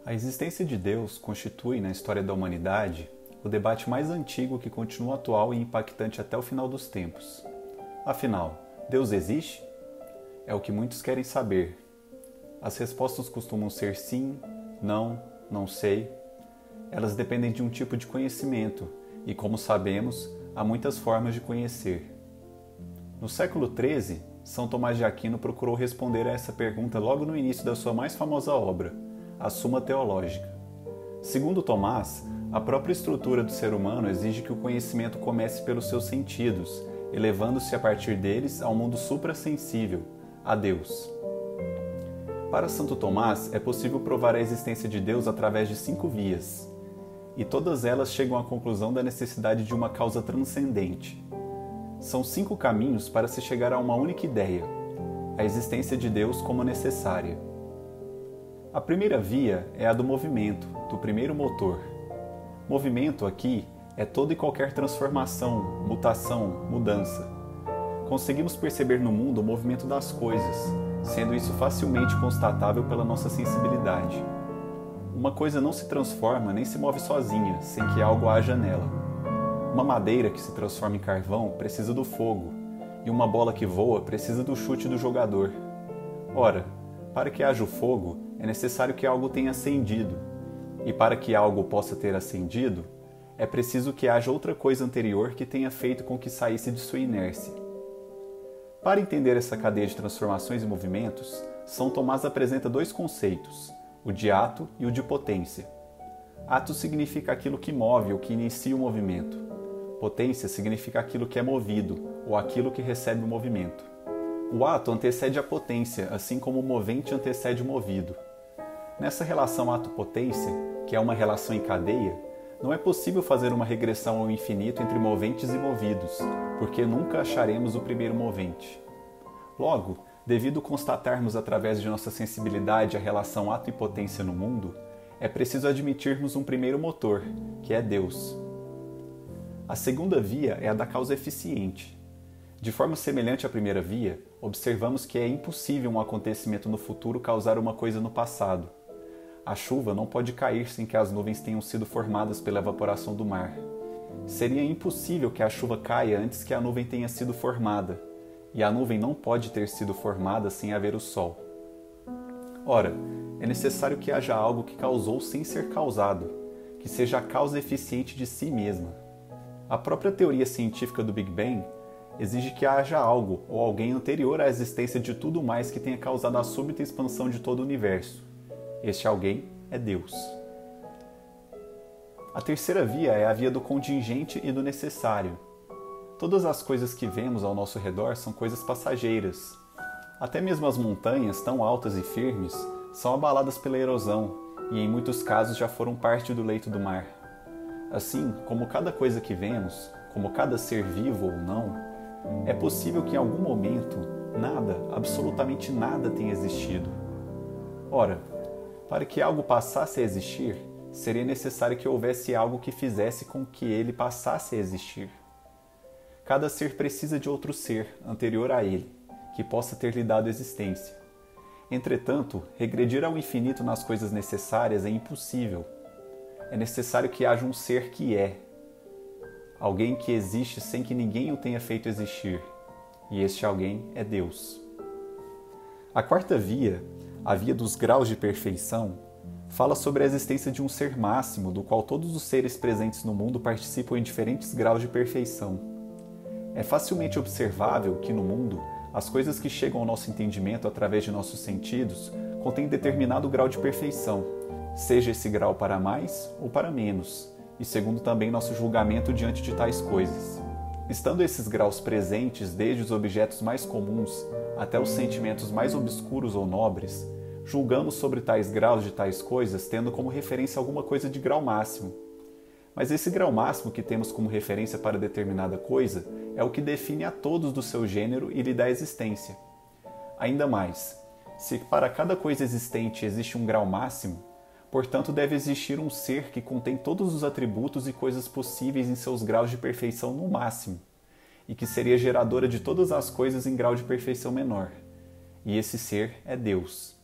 A existência de Deus constitui, na história da humanidade, o debate mais antigo que continua atual e impactante até o final dos tempos. Afinal, Deus existe? É o que muitos querem saber. As respostas costumam ser sim, não, não sei. Elas dependem de um tipo de conhecimento e, como sabemos, há muitas formas de conhecer. No século XIII, São Tomás de Aquino procurou responder a essa pergunta logo no início da sua mais famosa obra, a Suma Teológica. Segundo Tomás, a própria estrutura do ser humano exige que o conhecimento comece pelos seus sentidos, elevando-se a partir deles ao mundo suprassensível, a Deus. Para Santo Tomás, é possível provar a existência de Deus através de 5 vias, e todas elas chegam à conclusão da necessidade de uma causa transcendente. São 5 caminhos para se chegar a uma única ideia, a existência de Deus como necessária. A primeira via é a do movimento, do primeiro motor. Movimento aqui é toda e qualquer transformação, mutação, mudança. Conseguimos perceber no mundo o movimento das coisas, sendo isso facilmente constatável pela nossa sensibilidade. Uma coisa não se transforma nem se move sozinha, sem que algo haja nela. Uma madeira que se transforma em carvão precisa do fogo, e uma bola que voa precisa do chute do jogador. Ora, para que haja o fogo, é necessário que algo tenha acendido, e para que algo possa ter acendido, é preciso que haja outra coisa anterior que tenha feito com que saísse de sua inércia. Para entender essa cadeia de transformações e movimentos, São Tomás apresenta 2 conceitos, o de ato e o de potência. Ato significa aquilo que move ou que inicia o movimento. Potência significa aquilo que é movido, ou aquilo que recebe o movimento. O ato antecede a potência, assim como o movente antecede o movido. Nessa relação ato-potência, que é uma relação em cadeia, não é possível fazer uma regressão ao infinito entre moventes e movidos, porque nunca acharemos o primeiro movente. Logo, devido constatarmos através de nossa sensibilidade a relação ato e potência no mundo, é preciso admitirmos um primeiro motor, que é Deus. A segunda via é a da causa eficiente. De forma semelhante à primeira via, observamos que é impossível um acontecimento no futuro causar uma coisa no passado. A chuva não pode cair sem que as nuvens tenham sido formadas pela evaporação do mar. Seria impossível que a chuva caia antes que a nuvem tenha sido formada, e a nuvem não pode ter sido formada sem haver o sol. Ora, é necessário que haja algo que causou sem ser causado, que seja a causa eficiente de si mesma. A própria teoria científica do Big Bang exige que haja algo ou alguém anterior à existência de tudo mais que tenha causado a súbita expansão de todo o universo. Este alguém é Deus. A terceira via é a via do contingente e do necessário. Todas as coisas que vemos ao nosso redor são coisas passageiras. Até mesmo as montanhas, tão altas e firmes, são abaladas pela erosão e, em muitos casos, já foram parte do leito do mar. Assim, como cada coisa que vemos, como cada ser vivo ou não, é possível que em algum momento nada, absolutamente nada tenha existido. Ora, para que algo passasse a existir, seria necessário que houvesse algo que fizesse com que ele passasse a existir. Cada ser precisa de outro ser, anterior a ele, que possa ter lhe dado existência. Entretanto, regredir ao infinito nas coisas necessárias é impossível. É necessário que haja um ser que é. Alguém que existe sem que ninguém o tenha feito existir. E este alguém é Deus. A quarta via, a via dos graus de perfeição, fala sobre a existência de um ser máximo, do qual todos os seres presentes no mundo participam em diferentes graus de perfeição. É facilmente observável que no mundo, as coisas que chegam ao nosso entendimento através de nossos sentidos contêm determinado grau de perfeição, seja esse grau para mais ou para menos, e segundo também nosso julgamento diante de tais coisas. Estando esses graus presentes desde os objetos mais comuns até os sentimentos mais obscuros ou nobres, julgamos sobre tais graus de tais coisas tendo como referência alguma coisa de grau máximo. Mas esse grau máximo que temos como referência para determinada coisa é o que define a todos do seu gênero e lhe dá existência. Ainda mais, se para cada coisa existente existe um grau máximo, portanto deve existir um ser que contém todos os atributos e coisas possíveis em seus graus de perfeição no máximo, e que seria geradora de todas as coisas em grau de perfeição menor. E esse ser é Deus.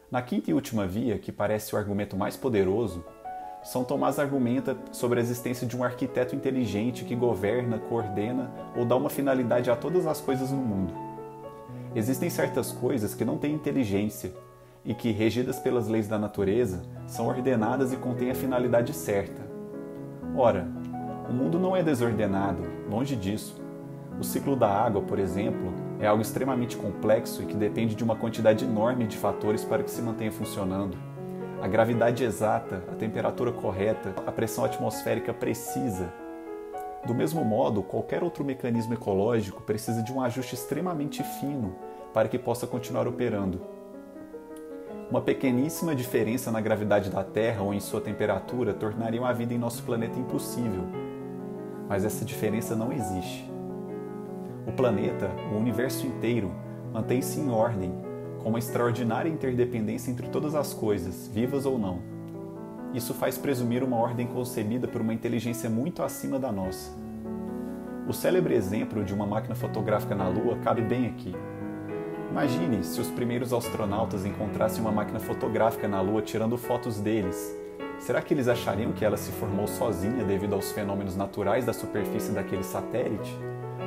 Na quinta e última via, que parece o argumento mais poderoso, São Tomás argumenta sobre a existência de um arquiteto inteligente que governa, coordena ou dá uma finalidade a todas as coisas no mundo. Existem certas coisas que não têm inteligência e que, regidas pelas leis da natureza, são ordenadas e contêm a finalidade certa. Ora, o mundo não é desordenado, longe disso. O ciclo da água, por exemplo, é algo extremamente complexo e que depende de uma quantidade enorme de fatores para que se mantenha funcionando. A gravidade exata, a temperatura correta, a pressão atmosférica precisa. Do mesmo modo, qualquer outro mecanismo ecológico precisa de um ajuste extremamente fino para que possa continuar operando. Uma pequeníssima diferença na gravidade da Terra ou em sua temperatura tornaria a vida em nosso planeta impossível. Mas essa diferença não existe. O planeta, o universo inteiro, mantém-se em ordem, com uma extraordinária interdependência entre todas as coisas, vivas ou não. Isso faz presumir uma ordem concebida por uma inteligência muito acima da nossa. O célebre exemplo de uma máquina fotográfica na Lua cabe bem aqui. Imagine se os primeiros astronautas encontrassem uma máquina fotográfica na Lua tirando fotos deles. Será que eles achariam que ela se formou sozinha devido aos fenômenos naturais da superfície daquele satélite?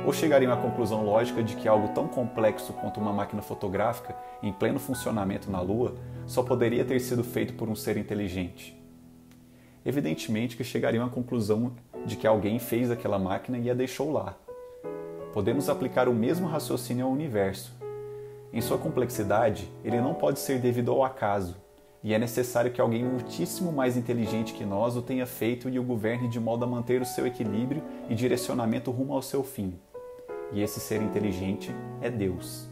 Ou chegariam à conclusão lógica de que algo tão complexo quanto uma máquina fotográfica, em pleno funcionamento na Lua, só poderia ter sido feito por um ser inteligente? Evidentemente que chegariam à conclusão de que alguém fez aquela máquina e a deixou lá. Podemos aplicar o mesmo raciocínio ao universo. Em sua complexidade, ele não pode ser devido ao acaso, e é necessário que alguém muitíssimo mais inteligente que nós o tenha feito e o governe de modo a manter o seu equilíbrio e direcionamento rumo ao seu fim. E esse ser inteligente é Deus.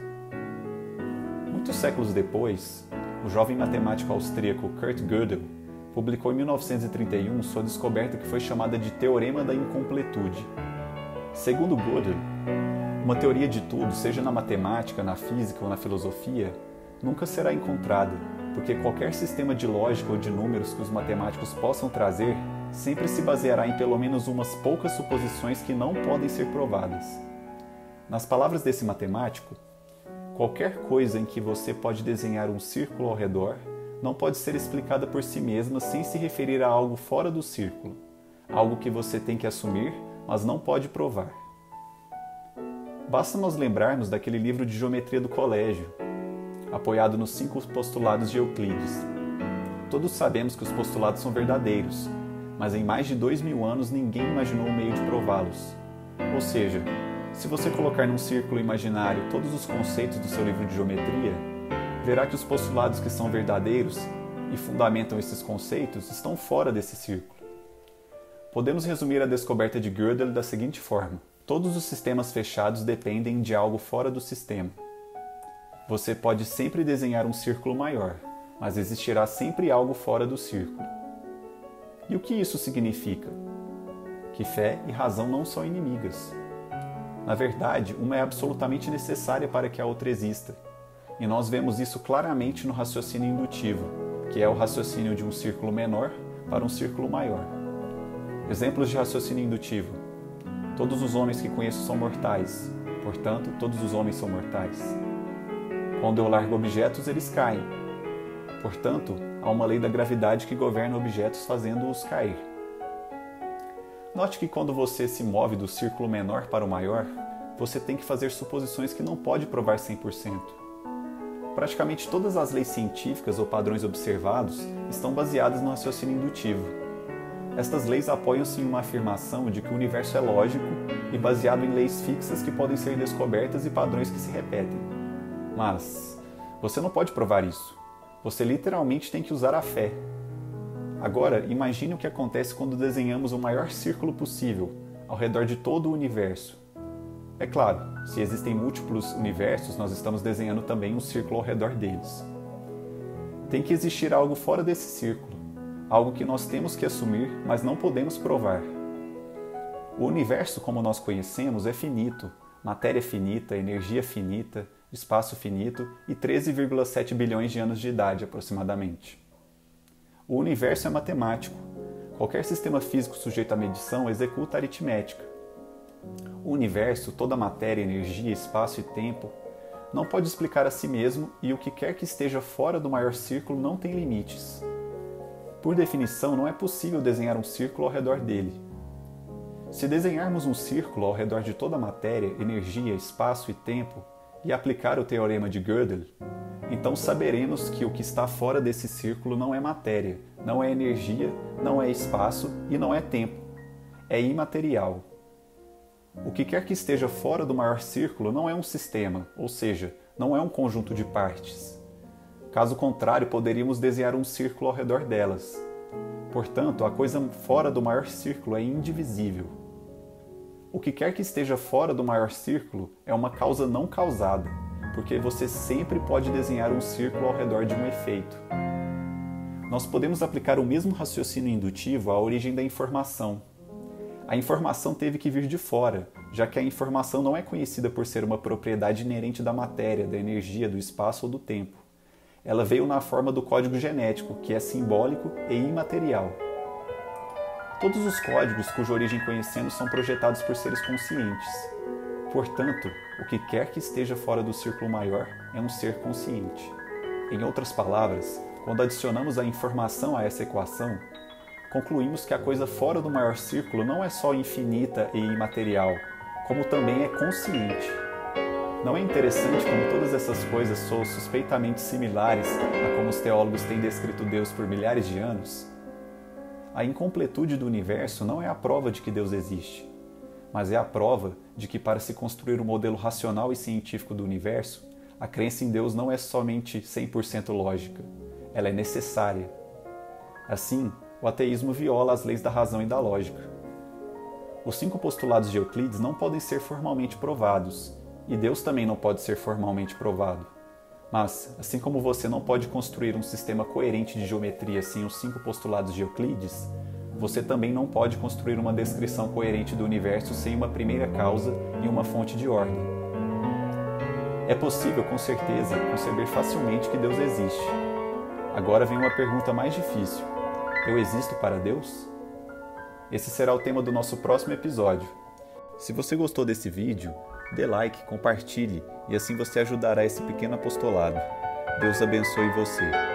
Muitos séculos depois, o jovem matemático austríaco Kurt Gödel publicou em 1931 sua descoberta que foi chamada de Teorema da Incompletude. Segundo Gödel, uma teoria de tudo, seja na matemática, na física ou na filosofia, nunca será encontrada, porque qualquer sistema de lógica ou de números que os matemáticos possam trazer sempre se baseará em pelo menos umas poucas suposições que não podem ser provadas. Nas palavras desse matemático, qualquer coisa em que você pode desenhar um círculo ao redor não pode ser explicada por si mesma sem se referir a algo fora do círculo, algo que você tem que assumir, mas não pode provar. Basta nós lembrarmos daquele livro de geometria do colégio, apoiado nos 5 postulados de Euclides. Todos sabemos que os postulados são verdadeiros, mas em mais de 2000 anos ninguém imaginou um meio de prová-los. Ou seja, se você colocar num círculo imaginário todos os conceitos do seu livro de geometria, verá que os postulados que são verdadeiros e fundamentam esses conceitos estão fora desse círculo. Podemos resumir a descoberta de Gödel da seguinte forma: todos os sistemas fechados dependem de algo fora do sistema. Você pode sempre desenhar um círculo maior, mas existirá sempre algo fora do círculo. E o que isso significa? Que fé e razão não são inimigas. Na verdade, uma é absolutamente necessária para que a outra exista, e nós vemos isso claramente no raciocínio indutivo, que é o raciocínio de um círculo menor para um círculo maior. Exemplos de raciocínio indutivo: todos os homens que conheço são mortais, portanto, todos os homens são mortais. Quando eu largo objetos, eles caem. Portanto, há uma lei da gravidade que governa objetos fazendo-os cair. Note que quando você se move do círculo menor para o maior, você tem que fazer suposições que não pode provar 100%. Praticamente todas as leis científicas ou padrões observados estão baseadas no raciocínio indutivo. Estas leis apoiam-se em uma afirmação de que o universo é lógico e baseado em leis fixas que podem ser descobertas e padrões que se repetem. Mas você não pode provar isso. Você literalmente tem que usar a fé. Agora, imagine o que acontece quando desenhamos o maior círculo possível, ao redor de todo o universo. É claro, se existem múltiplos universos, nós estamos desenhando também um círculo ao redor deles. Tem que existir algo fora desse círculo, algo que nós temos que assumir, mas não podemos provar. O universo, como nós conhecemos, é finito, matéria finita, energia finita, espaço finito e 13,7 bilhões de anos de idade, aproximadamente. O universo é matemático. Qualquer sistema físico sujeito à medição executa aritmética. O universo, toda a matéria, energia, espaço e tempo, não pode explicar a si mesmo e o que quer que esteja fora do maior círculo não tem limites. Por definição, não é possível desenhar um círculo ao redor dele. Se desenharmos um círculo ao redor de toda a matéria, energia, espaço e tempo e aplicar o teorema de Gödel, então saberemos que o que está fora desse círculo não é matéria, não é energia, não é espaço e não é tempo. É imaterial. O que quer que esteja fora do maior círculo não é um sistema, ou seja, não é um conjunto de partes. Caso contrário, poderíamos desenhar um círculo ao redor delas. Portanto, a coisa fora do maior círculo é indivisível. O que quer que esteja fora do maior círculo é uma causa não causada, porque você sempre pode desenhar um círculo ao redor de um efeito. Nós podemos aplicar o mesmo raciocínio indutivo à origem da informação. A informação teve que vir de fora, já que a informação não é conhecida por ser uma propriedade inerente da matéria, da energia, do espaço ou do tempo. Ela veio na forma do código genético, que é simbólico e imaterial. Todos os códigos cuja origem conhecemos são projetados por seres conscientes. Portanto, o que quer que esteja fora do círculo maior é um ser consciente. Em outras palavras, quando adicionamos a informação a essa equação, concluímos que a coisa fora do maior círculo não é só infinita e imaterial, como também é consciente. Não é interessante como todas essas coisas são suspeitamente similares a como os teólogos têm descrito Deus por milhares de anos? A incompletude do universo não é a prova de que Deus existe, mas é a prova de que para se construir um modelo racional e científico do universo, a crença em Deus não é somente 100% lógica, ela é necessária. Assim, o ateísmo viola as leis da razão e da lógica. Os 5 postulados de Euclides não podem ser formalmente provados, e Deus também não pode ser formalmente provado. Mas, assim como você não pode construir um sistema coerente de geometria sem os 5 postulados de Euclides, você também não pode construir uma descrição coerente do universo sem uma primeira causa e uma fonte de ordem. É possível, com certeza, conceber facilmente que Deus existe. Agora vem uma pergunta mais difícil. Eu existo para Deus? Esse será o tema do nosso próximo episódio. Se você gostou desse vídeo, dê like, compartilhe e assim você ajudará esse pequeno apostolado. Deus abençoe você.